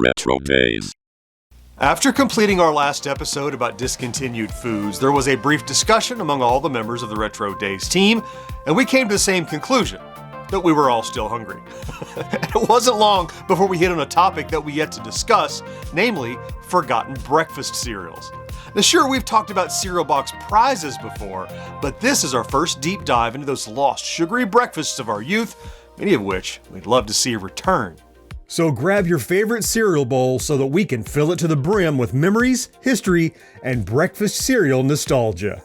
RetroDaze. After completing our last episode about discontinued foods, there was a brief discussion among all the members of the RetroDaze team, and we came to the same conclusion, that we were all still hungry. It wasn't long before we hit on a topic that we yet to discuss, namely forgotten breakfast cereals. Now sure, we've talked about cereal box prizes before, but this is our first deep dive into those lost sugary breakfasts of our youth, many of which we'd love to see return. So grab your favorite cereal bowl so that we can fill it to the brim with memories, history, and breakfast cereal nostalgia.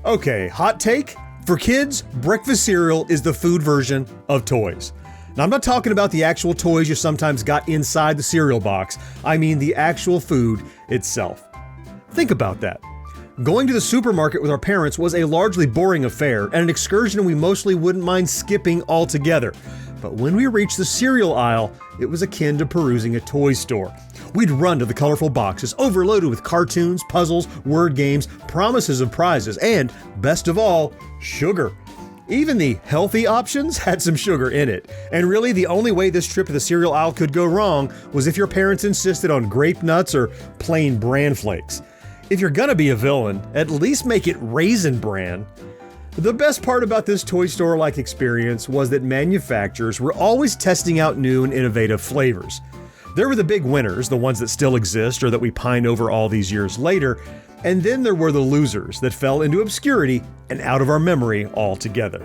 Okay, hot take. For kids, breakfast cereal is the food version of toys. Now, I'm not talking about the actual toys you sometimes got inside the cereal box. I mean the actual food itself. Think about that. Going to the supermarket with our parents was a largely boring affair and an excursion we mostly wouldn't mind skipping altogether. But when we reached the cereal aisle, it was akin to perusing a toy store. We'd run to the colorful boxes, overloaded with cartoons, puzzles, word games, promises of prizes, and, best of all, sugar. Even the healthy options had some sugar in it. And really, the only way this trip to the cereal aisle could go wrong was if your parents insisted on grape nuts or plain bran flakes. If you're gonna be a villain, at least make it Raisin Bran. The best part about this toy store-like experience was that manufacturers were always testing out new and innovative flavors. There were the big winners, the ones that still exist or that we pine over all these years later, and then there were the losers that fell into obscurity and out of our memory altogether.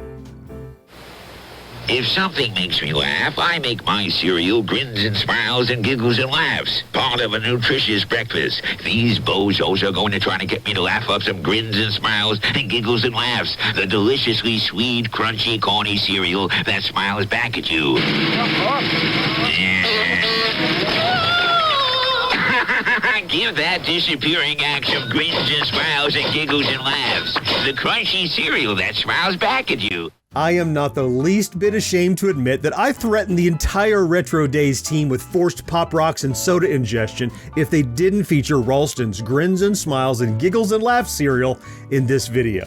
If something makes me laugh, I make my cereal grins and smiles and giggles and laughs. Part of a nutritious breakfast. These bozos are going to try to get me to laugh up some grins and smiles and giggles and laughs. The deliciously sweet, crunchy, corny cereal that smiles back at you. Give that disappearing act some grins and smiles and giggles and laughs. The crunchy cereal that smiles back at you. I am not the least bit ashamed to admit that I threatened the entire RetroDaze team with forced Pop Rocks and soda ingestion if they didn't feature Ralston's Grins and Smiles and Giggles and Laughs cereal in this video.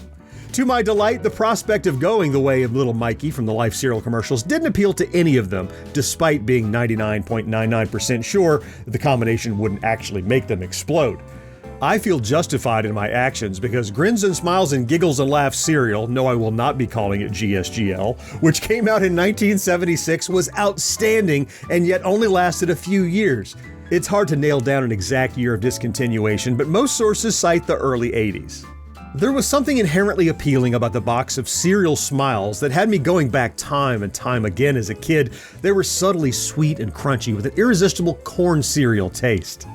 To my delight, the prospect of going the way of little Mikey from the Life cereal commercials didn't appeal to any of them, despite being 99.99% sure that the combination wouldn't actually make them explode. I feel justified in my actions because Grins and Smiles and Giggles and Laughs cereal, no, I will not be calling it GSGL, which came out in 1976, was outstanding and yet only lasted a few years. It's hard to nail down an exact year of discontinuation, but most sources cite the early 80s. There was something inherently appealing about the box of cereal Smiles that had me going back time and time again as a kid. They were subtly sweet and crunchy with an irresistible corn cereal taste.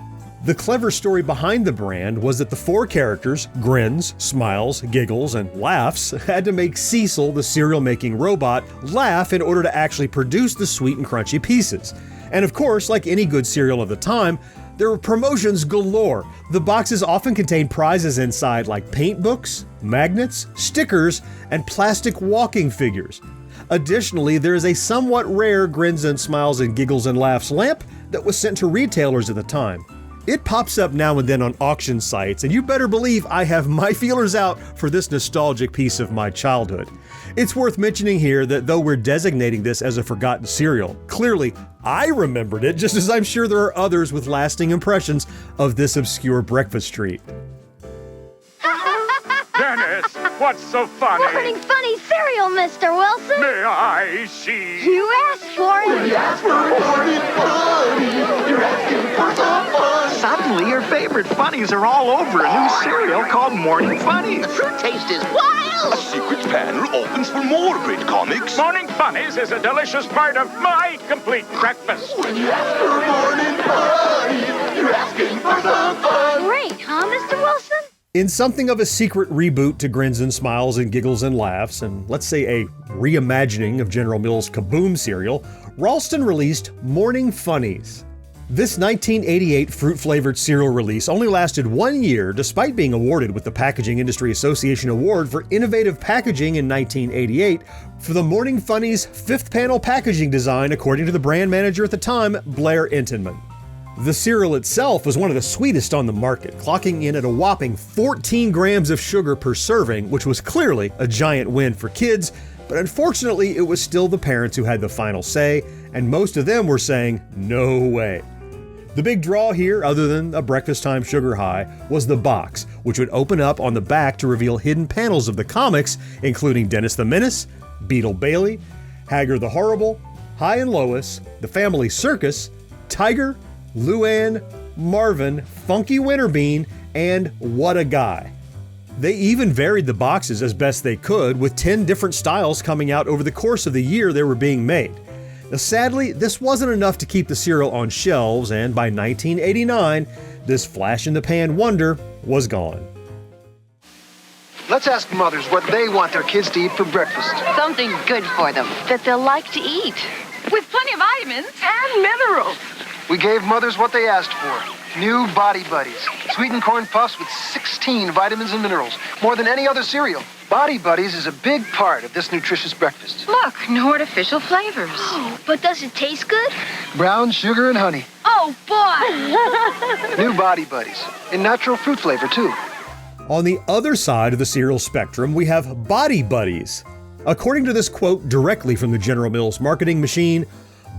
The clever story behind the brand was that the four characters, Grins, Smiles, Giggles, and Laughs, had to make Cecil, the cereal-making robot, laugh in order to actually produce the sweet and crunchy pieces. And of course, like any good cereal of the time, there were promotions galore. The boxes often contained prizes inside like paint books, magnets, stickers, and plastic walking figures. Additionally, there is a somewhat rare Grins and Smiles and Giggles and Laughs lamp that was sent to retailers at the time. It pops up now and then on auction sites, and you better believe I have my feelers out for this nostalgic piece of my childhood. It's worth mentioning here that though we're designating this as a forgotten cereal, clearly I remembered it, just as I'm sure there are others with lasting impressions of this obscure breakfast treat. Dennis, what's so funny? Morning funny cereal, Mr. Wilson. May I see? You asked for it. You asked for morning funny. You're asking for some fun. Suddenly, your favorite funnies are all over a new cereal called Morning Funnies. The fruit taste is wild. A secret panel opens for more great comics. Morning Funnies is a delicious part of my complete breakfast. When you ask for morning funny, you're asking for some fun. Great, huh, Mr. Wilson? In something of a secret reboot to Grins and Smiles and Giggles and Laughs, and let's say a reimagining of General Mills' Kaboom cereal, Ralston released Morning Funnies. This 1988 fruit-flavored cereal release only lasted 1 year, despite being awarded with the Packaging Industry Association Award for Innovative Packaging in 1988 for the Morning Funnies' fifth panel packaging design, according to the brand manager at the time, Blair Entenman. The cereal itself was one of the sweetest on the market, clocking in at a whopping 14 grams of sugar per serving, which was clearly a giant win for kids, but unfortunately it was still the parents who had the final say, and most of them were saying, no way. The big draw here, other than a breakfast time sugar high, was the box, which would open up on the back to reveal hidden panels of the comics, including Dennis the Menace, Beetle Bailey, Hagar the Horrible, Hi and Lois, The Family Circus, Tiger, Luann, Marvin, Funky Winterbean, and What a Guy. They even varied the boxes as best they could, with 10 different styles coming out over the course of the year they were being made. Now, sadly, this wasn't enough to keep the cereal on shelves, and by 1989, this flash-in-the-pan wonder was gone. Let's ask mothers what they want their kids to eat for breakfast. Something good for them that they'll like to eat. With plenty of vitamins and minerals. We gave mothers what they asked for. New Body Buddies. Sweetened corn puffs with 16 vitamins and minerals. More than any other cereal. Body Buddies is a big part of this nutritious breakfast. Look, no artificial flavors. Oh, but does it taste good? Brown sugar and honey. Oh, boy! New Body Buddies. In natural fruit flavor, too. On the other side of the cereal spectrum, we have Body Buddies. According to this quote directly from the General Mills marketing machine,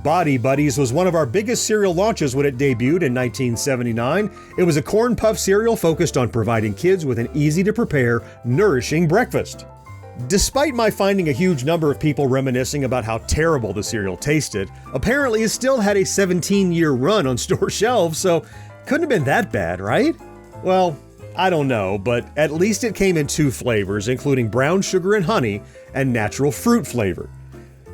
Body Buddies was one of our biggest cereal launches when it debuted in 1979. It was a corn puff cereal focused on providing kids with an easy-to-prepare, nourishing breakfast. Despite my finding a huge number of people reminiscing about how terrible the cereal tasted, apparently it still had a 17-year run on store shelves, so couldn't have been that bad, right? Well, I don't know, but at least it came in 2 flavors, including brown sugar and honey and natural fruit flavor.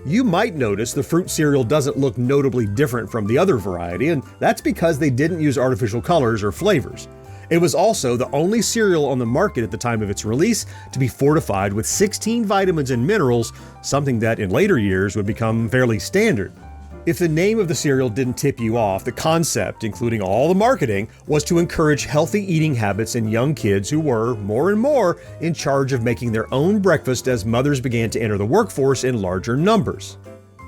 You might notice the fruit cereal doesn't look notably different from the other variety, and that's because they didn't use artificial colors or flavors. It was also the only cereal on the market at the time of its release to be fortified with 16 vitamins and minerals, something that in later years would become fairly standard. If the name of the cereal didn't tip you off, the concept, including all the marketing, was to encourage healthy eating habits in young kids who were, more and more, in charge of making their own breakfast as mothers began to enter the workforce in larger numbers.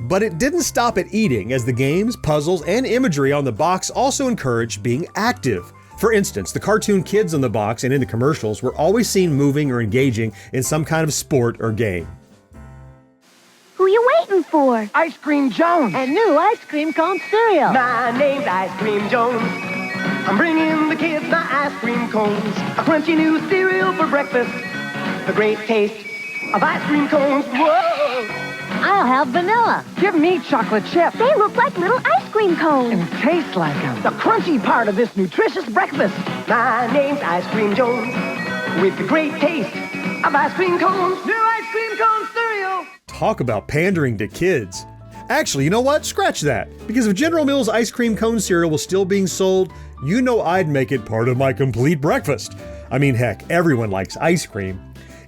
But it didn't stop at eating, as the games, puzzles, and imagery on the box also encouraged being active. For instance, the cartoon kids on the box and in the commercials were always seen moving or engaging in some kind of sport or game. Who you waiting for? Ice Cream Jones. And new ice cream cone cereal. My name's Ice Cream Jones. I'm bringing the kids my ice cream cones. A crunchy new cereal for breakfast. The great taste of ice cream cones. Whoa! I'll have vanilla. Give me chocolate chip. They look like little ice cream cones. And taste like them. The crunchy part of this nutritious breakfast. My name's Ice Cream Jones. With the great taste of ice cream cones. New ice cream cone cereal. Talk about pandering to kids. Actually, you know what? Scratch that. Because if General Mills ice cream cone cereal was still being sold, you know I'd make it part of my complete breakfast. I mean, heck, everyone likes ice cream.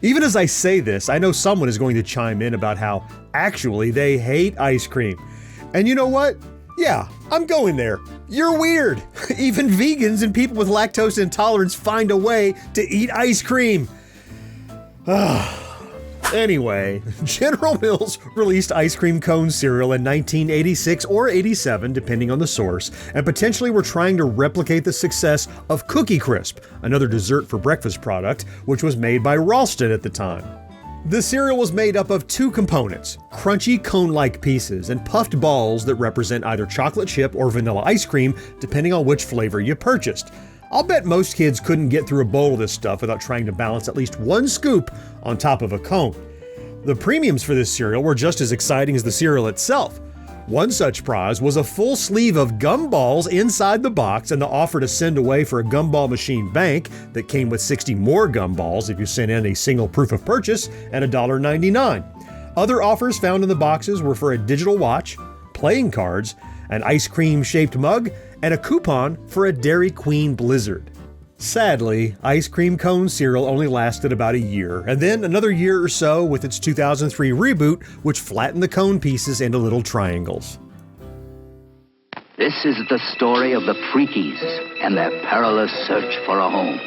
Even as I say this, I know someone is going to chime in about how actually they hate ice cream. And you know what? Yeah, I'm going there. You're weird. Even vegans and people with lactose intolerance find a way to eat ice cream. Anyway, General Mills released ice cream cone cereal in 1986 or 87, depending on the source, and potentially were trying to replicate the success of Cookie Crisp, another dessert for breakfast product, which was made by Ralston at the time. The cereal was made up of 2 components, crunchy cone-like pieces and puffed balls that represent either chocolate chip or vanilla ice cream, depending on which flavor you purchased. I'll bet most kids couldn't get through a bowl of this stuff without trying to balance at least 1 scoop on top of a cone. The premiums for this cereal were just as exciting as the cereal itself. One such prize was a full sleeve of gumballs inside the box and the offer to send away for a gumball machine bank that came with 60 more gumballs if you sent in a single proof of purchase and $1.99. Other offers found in the boxes were for a digital watch, playing cards, an ice cream-shaped mug, and a coupon for a Dairy Queen Blizzard. Sadly, ice cream cone cereal only lasted about a year, and then another year or so with its 2003 reboot, which flattened the cone pieces into little triangles. This is the story of the Freakies and their perilous search for a home.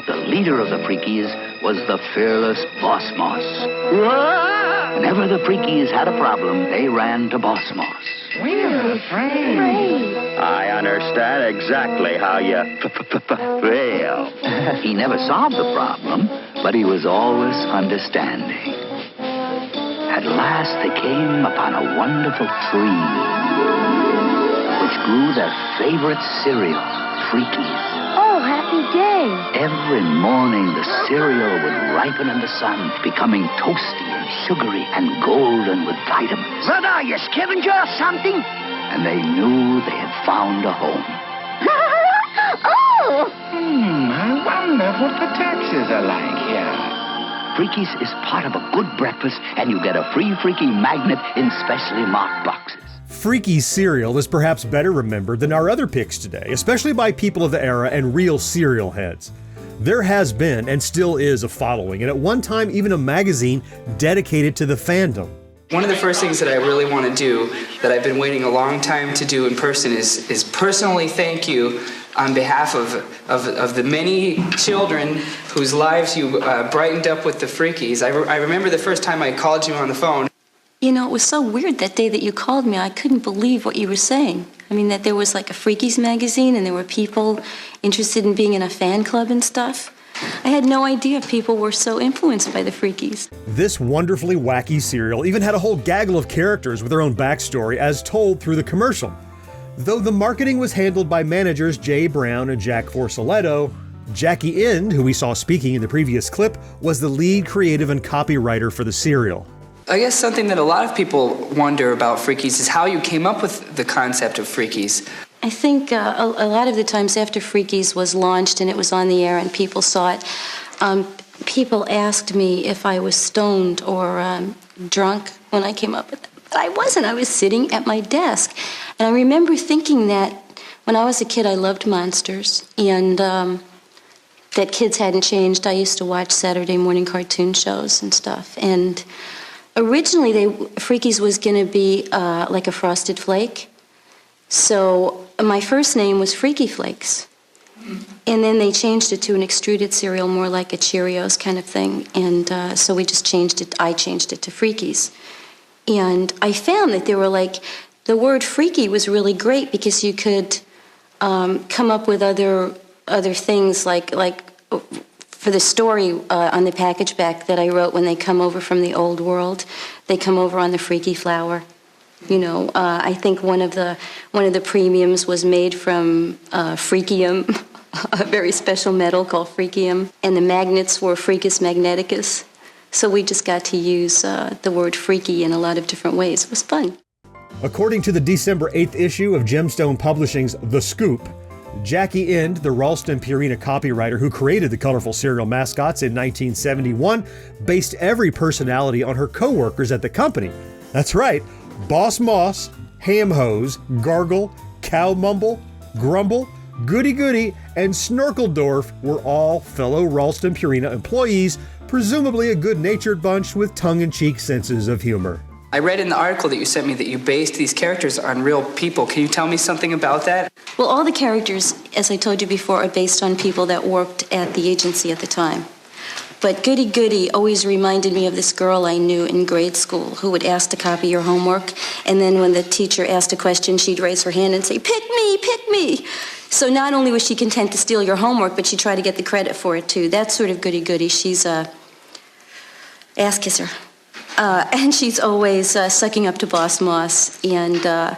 The leader of the Freakies was the fearless Boss Moss. Whenever the Freakies had a problem, they ran to Boss Moss. We're afraid. I understand exactly how you feel. He never solved the problem, but he was always understanding. At last they came upon a wonderful tree, which grew their favorite cereal, Freakies. Oh, happy day. Every morning the cereal would ripen in the sun, becoming toasty and sugary and golden with vitamins. What are you, scavenger or something? And they knew they had found a home. Oh! I wonder what the taxes are like here. Freakies is part of a good breakfast, and you get a free Freaky magnet in specially marked boxes. Freakies cereal is perhaps better remembered than our other picks today, especially by people of the era and real cereal heads. There has been, and still is, a following, and at one time even a magazine dedicated to the fandom. One of the first things that I really want to do, that I've been waiting a long time to do in person, is personally thank you on behalf of the many children whose lives you brightened up with the Freakies. I remember the first time I called you on the phone. You know, it was so weird that day that you called me. I couldn't believe what you were saying. I mean, that there was like a Freakies magazine and there were people interested in being in a fan club and stuff. I had no idea people were so influenced by the Freakies. This wonderfully wacky cereal even had a whole gaggle of characters with their own backstory as told through the commercial. Though the marketing was handled by managers Jay Brown and Jack Forsaletto, Jackie End, who we saw speaking in the previous clip, was the lead creative and copywriter for the cereal. I guess something that a lot of people wonder about Freakies is how you came up with the concept of Freakies. I think a lot of the times after Freakies was launched and it was on the air and people saw it, people asked me if I was stoned or drunk when I came up with it. But I wasn't. I was sitting at my desk. And I remember thinking that when I was a kid, I loved monsters and that kids hadn't changed. I used to watch Saturday morning cartoon shows and stuff. And originally, Freakies was going to be like a Frosted Flake. So my first name was Freaky Flakes. And then they changed it to an extruded cereal, more like a Cheerios kind of thing. And so we just changed it. I changed it to Freakies. And I found that there were like, the word freaky was really great because you could come up with other things like for the story on the package back that I wrote, when they come over from the old world, they come over on the Freaky Flower. You know, I think one of the premiums was made from freakium, a very special metal called freakium, and the magnets were Freakus magneticus. So we just got to use the word freaky in a lot of different ways. It was fun. According to the December 8th issue of Gemstone Publishing's The Scoop, Jackie End, the Ralston Purina copywriter who created the colorful cereal mascots in 1971, based every personality on her co-workers at the company. That's right, Boss Moss, Ham Hose, Gargle, Cow Mumble, Grumble, Goody Goody, and Snorkeldorf were all fellow Ralston Purina employees, presumably a good-natured bunch with tongue-in-cheek senses of humor. I read in the article that you sent me that you based these characters on real people. Can you tell me something about that? Well, all the characters, as I told you before, are based on people that worked at the agency at the time. But Goody Goody always reminded me of this girl I knew in grade school who would ask to copy your homework, and then when the teacher asked a question, she'd raise her hand and say, "Pick me, pick me." So not only was she content to steal your homework, but she tried to get the credit for it, too. That's sort of Goody Goody. She's a ass kisser. And she's always sucking up to Boss Moss, and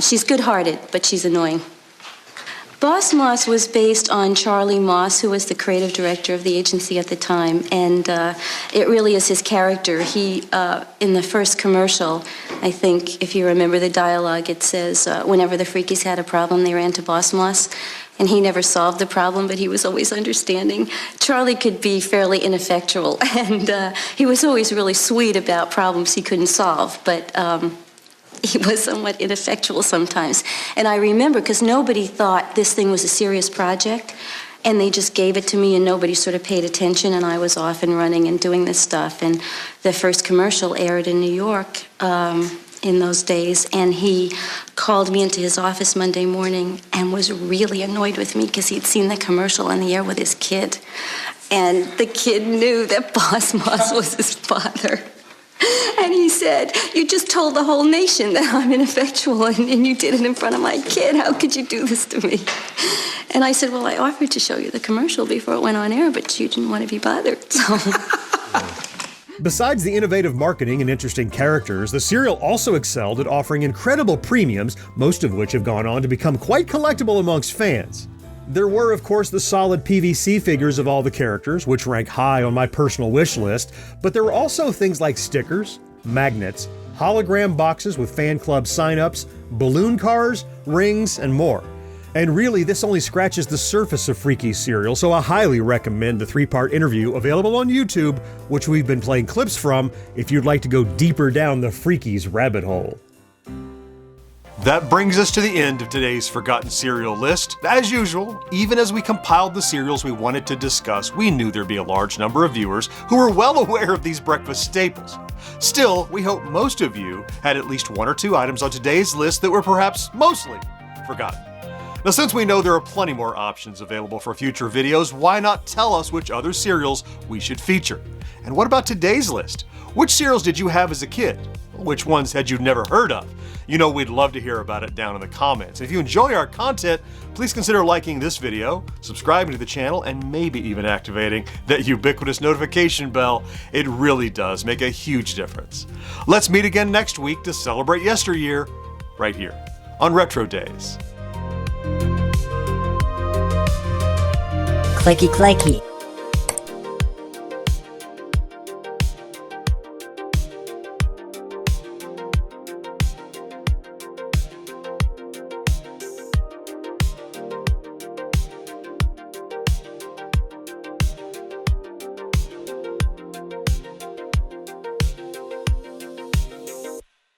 she's good-hearted, but she's annoying. Boss Moss was based on Charlie Moss, who was the creative director of the agency at the time, and it really is his character. He, in the first commercial, I think, if you remember the dialogue, it says, whenever the Freakies had a problem, they ran to Boss Moss. And he never solved the problem, but he was always understanding. Charlie could be fairly ineffectual, and he was always really sweet about problems he couldn't solve, but he was somewhat ineffectual sometimes. And I remember, because nobody thought this thing was a serious project, and they just gave it to me, and nobody sort of paid attention, and I was off and running and doing this stuff. And the first commercial aired in New York in those days, and he called me into his office Monday morning and was really annoyed with me because he'd seen the commercial on the air with his kid. And the kid knew that Boss Moss was his father. And he said, you just told the whole nation that I'm ineffectual, and you did it in front of my kid. How could you do this to me? And I said, well, I offered to show you the commercial before it went on air, but you didn't want to be bothered, so... Besides the innovative marketing and interesting characters, the serial also excelled at offering incredible premiums, most of which have gone on to become quite collectible amongst fans. There were, of course, the solid PVC figures of all the characters, which rank high on my personal wish list, but there were also things like stickers, magnets, hologram boxes with fan club sign-ups, balloon cars, rings, and more. And really, this only scratches the surface of Freakies serial, so I highly recommend the 3-part interview available on YouTube, which we've been playing clips from if you'd like to go deeper down the Freakies rabbit hole. That brings us to the end of today's Forgotten Serial list. As usual, even as we compiled the serials we wanted to discuss, we knew there'd be a large number of viewers who were well aware of these breakfast staples. Still, we hope most of you had at least 1 or 2 items on today's list that were perhaps mostly forgotten. Now, since we know there are plenty more options available for future videos, why not tell us which other serials we should feature? And what about today's list? Which serials did you have as a kid? Which ones had you never heard of? You know, we'd love to hear about it down in the comments. If you enjoy our content, please consider liking this video, subscribing to the channel, and maybe even activating that ubiquitous notification bell. It really does make a huge difference. Let's meet again next week to celebrate Yesteryear, right here on RetroDaze. Clicky clacky.